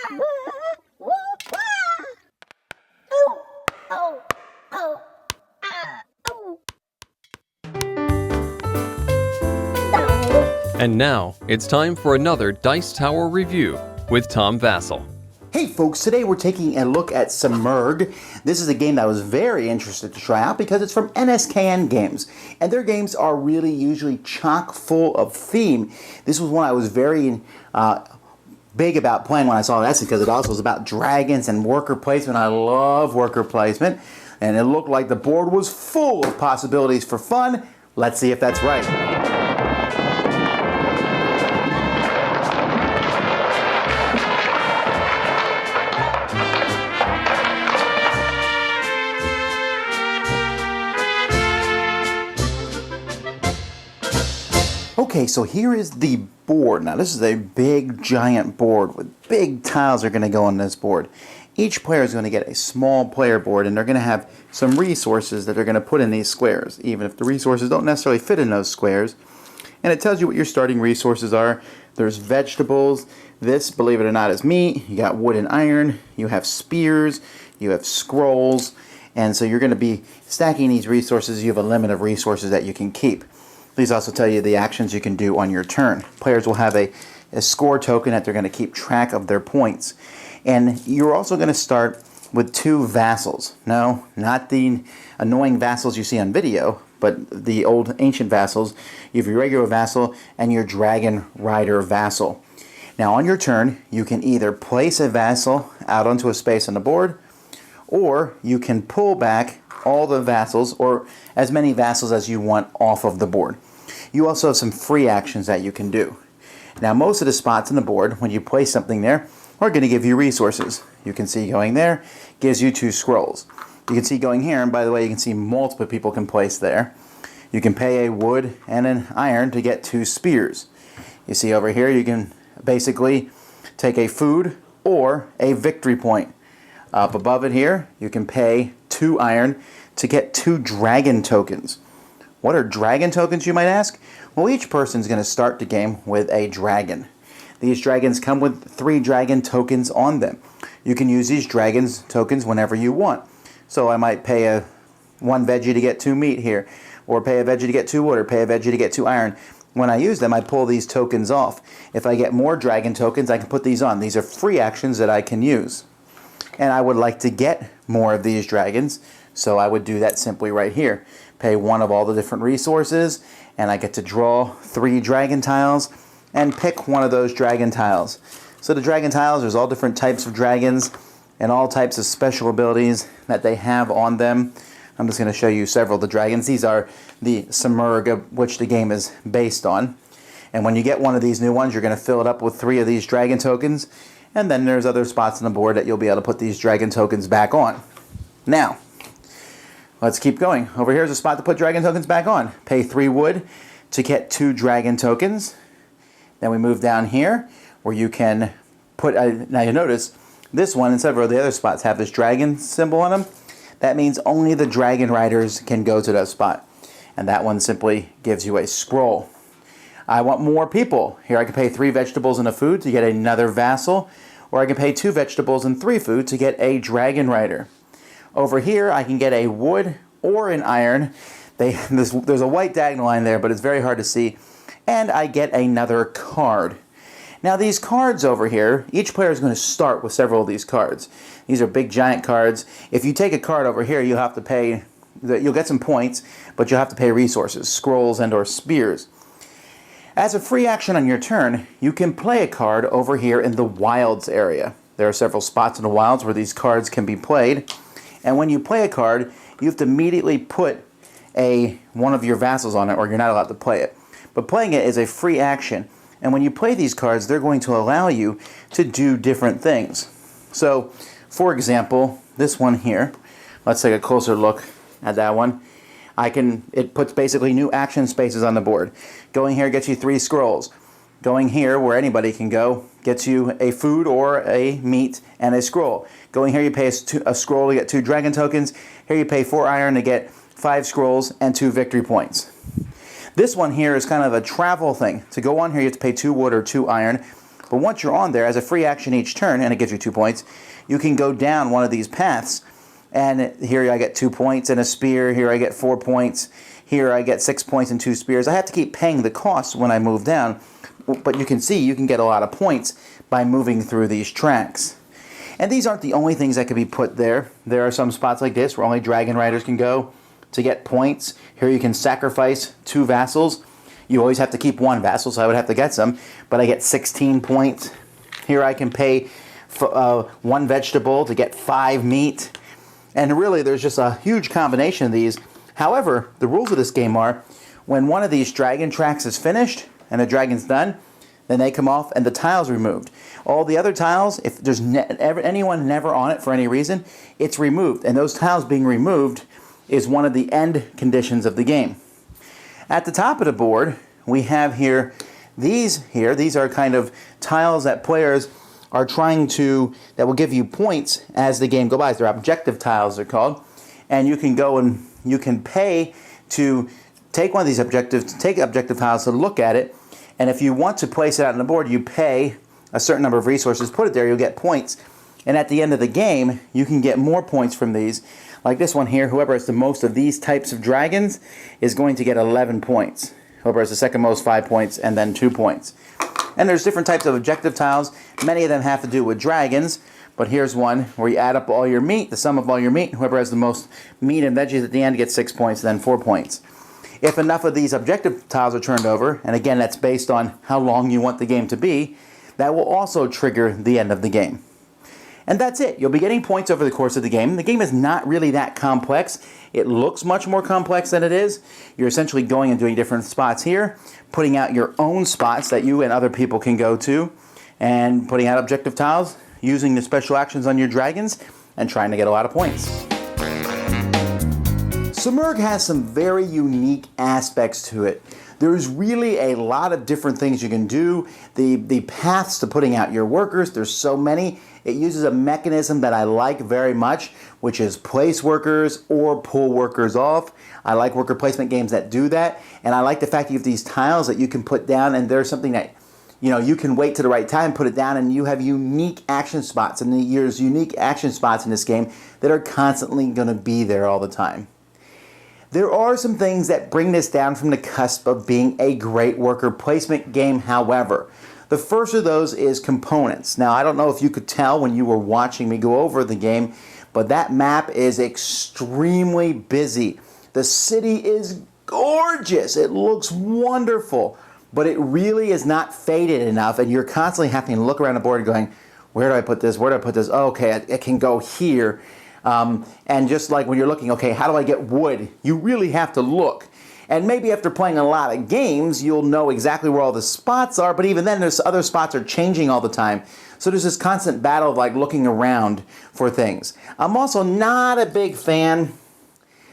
And now, it's time for another Dice Tower review with Tom Vasel. Hey folks, today we're taking a look at Simurgh. This is a game that I was very interested to try out because it's from NSKN Games. And their games are really usually chock full of theme. This was one I was very big about playing when I saw this because it also was about dragons and worker placement. I love worker placement. And it looked like the board was full of possibilities for fun. Let's see if that's right. Okay, so here is the board. Now this is a big giant board with big tiles are going to go on this board. Each player is going to get a small player board and they're going to have some resources that they're going to put in these squares, even if the resources don't necessarily fit in those squares. And it tells you what your starting resources are. There's vegetables. This, believe it or not, is meat. You got wood and iron. You have spears. You have scrolls. And so you're going to be stacking these resources. You have a limit of resources that you can keep. These also tell you the actions you can do on your turn. Players will have a score token that they're going to keep track of their points. And you're also going to start with 2 vassals. No, not the annoying vassals you see on video, but the old ancient vassals. You have your regular vassal and your dragon rider vassal. Now on your turn, you can either place a vassal out onto a space on the board, or you can pull back all the vassals, or as many vassals as you want, off of the board. You also have some free actions that you can do. Now most of the spots on the board, when you place something there, are going to give you resources. You can see going there, gives you 2 scrolls. You can see going here, and by the way, you can see multiple people can place there. You can pay a wood and an iron to get 2 spears. You see over here, you can basically take a food or a victory point. Up above it here, you can pay 2 iron to get 2 dragon tokens. What are dragon tokens, you might ask? Well, each person's going to start the game with a dragon. These dragons come with 3 dragon tokens on them. You can use these dragons tokens whenever you want. So I might pay 1 veggie to get 2 meat here, or pay a veggie to get 2 wood, or pay a veggie to get 2 iron. When I use them, I pull these tokens off. If I get more dragon tokens, I can put these on. These are free actions that I can use. And I would like to get more of these dragons, so I would do that simply right here. Pay 1 of all the different resources, and I get to draw 3 dragon tiles and pick one of those dragon tiles. So the dragon tiles, there's all different types of dragons and all types of special abilities that they have on them. I'm just going to show you several of the dragons. These are the Simurgh, which the game is based on. And when you get one of these new ones, you're going to fill it up with 3 of these dragon tokens. And then there's other spots on the board that you'll be able to put these dragon tokens back on. Now, let's keep going. Over here is a spot to put dragon tokens back on. Pay 3 wood to get 2 dragon tokens. Then we move down here where you can put, now you notice this one and several of the other spots have this dragon symbol on them. That means only the dragon riders can go to that spot. And that one simply gives you a scroll. I want more people. Here I can pay 3 vegetables and a food to get another vassal, or I can pay 2 vegetables and 3 food to get a dragon rider. Over here I can get a wood or an iron. There's a white diagonal line there, but it's very hard to see. And I get another card. Now these cards over here, each player is going to start with several of these cards. These are big giant cards. If you take a card over here, you'll have to pay, you'll get some points, but you'll have to pay resources, scrolls and or spears. As a free action on your turn, you can play a card over here in the wilds area. There are several spots in the wilds where these cards can be played. And when you play a card, you have to immediately put one of your vassals on it, or you're not allowed to play it. But playing it is a free action. And when you play these cards, they're going to allow you to do different things. So, for example, this one here, let's take a closer look at that one. It puts basically new action spaces on the board. Going here gets you 3 scrolls. Going here, where anybody can go, gets you a food or a meat and a scroll. Going here, you pay a scroll to get 2 dragon tokens. Here you pay 4 iron to get 5 scrolls and 2 victory points. This one here is kind of a travel thing. To go on here, you have to pay 2 wood or 2 iron. But once you're on there, as a free action each turn, and it gives you 2 points, you can go down one of these paths. And here I get 2 points and a spear. Here I get 4 points. Here I get 6 points and 2 spears. I have to keep paying the cost when I move down. But you can see you can get a lot of points by moving through these tracks. And these aren't the only things that could be put there. There are some spots like this where only dragon riders can go to get points. Here you can sacrifice 2 vassals. You always have to keep 1 vassal, so I would have to get some. But I get 16 points. Here I can pay for, 1 vegetable to get 5 meat. And really, there's just a huge combination of these. However, the rules of this game are, when one of these dragon tracks is finished and the dragon's done, then they come off and the tile's removed. All the other tiles, if there's anyone never on it for any reason, it's removed. And those tiles being removed is one of the end conditions of the game. At the top of the board, we have here. These are kind of tiles that players are trying to, that will give you points as the game goes by. They're objective tiles, they're called. And you can go and you can pay to take one of these objective tiles to look at it. And if you want to place it out on the board, you pay a certain number of resources, put it there, you'll get points. And at the end of the game, you can get more points from these. Like this one here, whoever has the most of these types of dragons is going to get 11 points. Whoever has the second most, 5 points, and then 2 points. And there's different types of objective tiles. Many of them have to do with dragons. But here's one where you add up all your meat, the sum of all your meat. Whoever has the most meat and veggies at the end gets 6 points, then 4 points. If enough of these objective tiles are turned over, and again that's based on how long you want the game to be, that will also trigger the end of the game. And that's it. You'll be getting points over the course of the game. The game is not really that complex. It looks much more complex than it is. You're essentially going and doing different spots here, putting out your own spots that you and other people can go to, and putting out objective tiles, using the special actions on your dragons, and trying to get a lot of points. Simurgh has some very unique aspects to it. There's really a lot of different things you can do. The paths to putting out your workers, there's so many. It uses a mechanism that I like very much, which is place workers or pull workers off. I like worker placement games that do that, and I like the fact that you have these tiles that you can put down, and there's something that you can wait to the right time, put it down, and you have unique action spots. And there's unique action spots in this game that are constantly going to be there all the time. There are some things that bring this down from the cusp of being a great worker placement game, however. The first of those is components. Now, I don't know if you could tell when you were watching me go over the game, but that map is extremely busy. The city is gorgeous. It looks wonderful, but it really is not faded enough, and you're constantly having to look around the board going, where do I put this? Where do I put this? Oh, okay, it can go here. And just like when you're looking, okay, how do I get wood? You really have to look. And maybe after playing a lot of games, you'll know exactly where all the spots are, but even then, there's other spots are changing all the time. So there's this constant battle of like looking around for things. I'm also not a big fan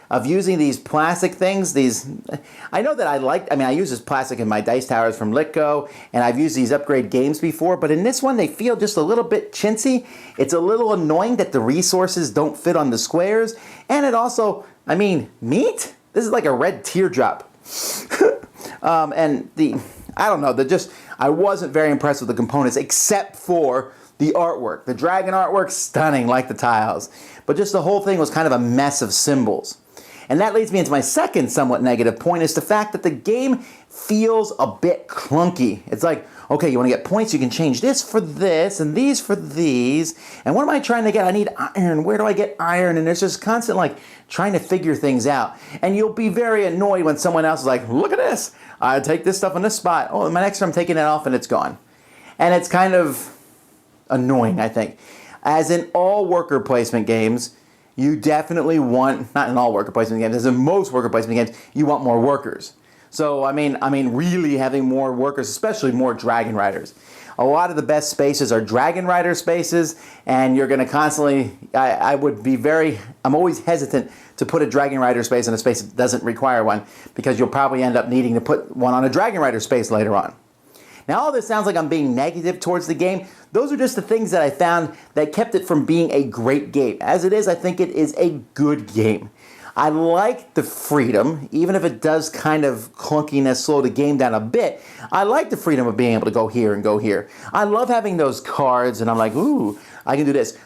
of using these plastic things. I know that I use this plastic in my dice towers from Litco, and I've used these upgrade games before, but in this one they feel just a little bit chintzy. It's a little annoying that the resources don't fit on the squares, and it also, meat? This is like a red teardrop. I wasn't very impressed with the components except for the artwork. The dragon artwork, stunning like the tiles. But just the whole thing was kind of a mess of symbols. And that leads me into my second somewhat negative point, is the fact that the game feels a bit clunky. It's like, okay, you want to get points, you can change this for this, and these for these. And what am I trying to get? I need iron. Where do I get iron? And there's just constant, trying to figure things out. And you'll be very annoyed when someone else is like, look at this. I take this stuff on this spot. Oh, my next time I'm taking it off and it's gone. And it's kind of annoying, I think. As in all worker placement games, you definitely want, not in all worker placement games, as in most worker placement games, you want more workers. So, really having more workers, especially more dragon riders. A lot of the best spaces are dragon rider spaces, and you're going to constantly, I'm always hesitant to put a dragon rider space in a space that doesn't require one, because you'll probably end up needing to put one on a dragon rider space later on. Now, all this sounds like I'm being negative towards the game. Those are just the things that I found that kept it from being a great game. As it is, I think it is a good game. I like the freedom, even if it does kind of clunkiness slow the game down a bit. I like the freedom of being able to go here and go here. I love having those cards, and I'm like, ooh, I can do this.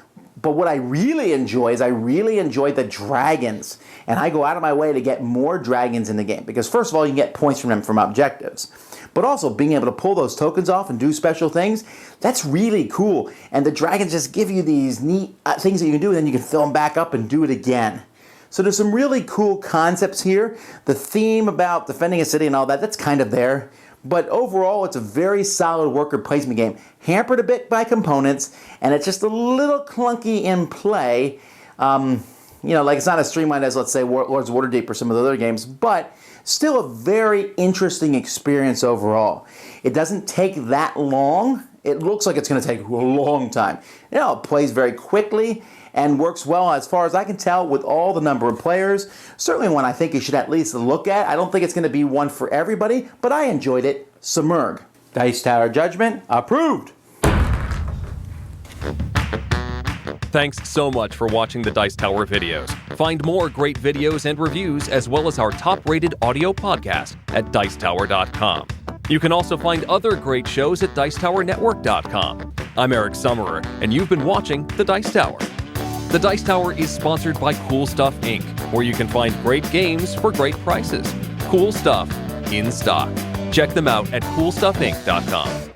But what I really enjoy is I really enjoy the dragons. And I go out of my way to get more dragons in the game. Because first of all, you can get points from them from objectives. But also being able to pull those tokens off and do special things, that's really cool. And the dragons just give you these neat things that you can do, and then you can fill them back up and do it again. So there's some really cool concepts here. The theme about defending a city and all that, that's kind of there. But overall, it's a very solid worker placement game, hampered a bit by components, and it's just a little clunky in play. Like it's not as streamlined as, let's say, Lords of Waterdeep or some of the other games, but still a very interesting experience overall. It doesn't take that long. It looks like it's going to take a long time. It plays very quickly and works well, as far as I can tell, with all the number of players. Certainly one I think you should at least look at. I don't think it's going to be one for everybody, but I enjoyed it. Simurgh. Dice Tower Judgment, approved. Thanks so much for watching the Dice Tower videos. Find more great videos and reviews, as well as our top-rated audio podcast at Dicetower.com. You can also find other great shows at Dicetowernetwork.com. I'm Eric Summerer, and you've been watching The Dice Tower. The Dice Tower is sponsored by Cool Stuff Inc., where you can find great games for great prices. Cool stuff in stock. Check them out at CoolStuffInc.com.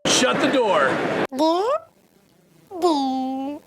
Shut the door. There.